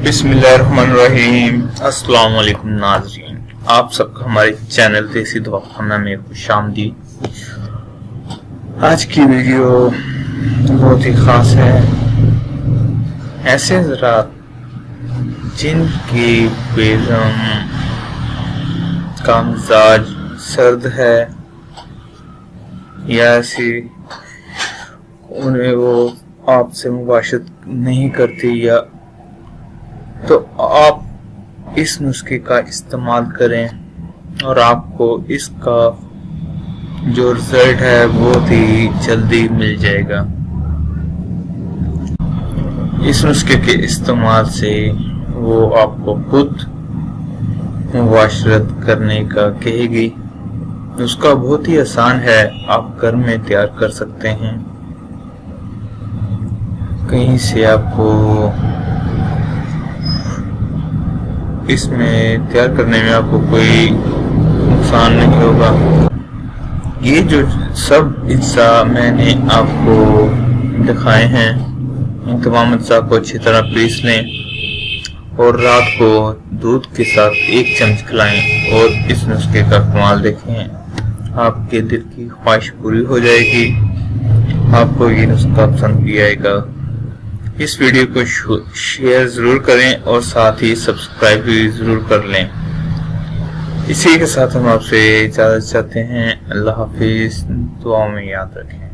बिस्मिल्लाहिर्रहमानिर्रहीम। अस्सलाम वालेकुम नाज़रीन, आप सबका हमारे चैनल देसी दवाखाना में खुशामदीद। आज की वीडियो बहुत ही खास है। ऐसे हज़रात जिनकी बेगम का मिजाज सर्द है या ऐसी उन्हें वो आपसे मुबाशरत नहीं करती, या तो आप इस नुस्खे का इस्तेमाल करें और आपको इसका जो रिजल्ट है बहुत ही जल्दी मिल जाएगा। इस नुस्खे के इस्तेमाल से वो आपको खुद मुबाशरत करने का कहेगी। नुस्खा बहुत ही आसान है, आप घर में तैयार कर सकते हैं। कहीं से आपको इसमें तैयार करने में आपको कोई नुकसान नहीं होगा। ये जो सब अज्जा मैंने आपको दिखाए हैं, इन तमाम अज्जा को अच्छी तरह पीस लें और रात को दूध के साथ 1 चम्मच खिलाएं और इस नुस्खे का कमाल देखें। आपके दिल की ख्वाहिश पूरी हो जाएगी। आपको ये नुस्खा पसंद भी आएगा। इस वीडियो को शेयर जरूर करें और साथ ही सब्सक्राइब भी जरूर कर लें। इसी के साथ हम आपसे इजाजत चाहते हैं। अल्लाह हाफिज। दुआ में याद रखें।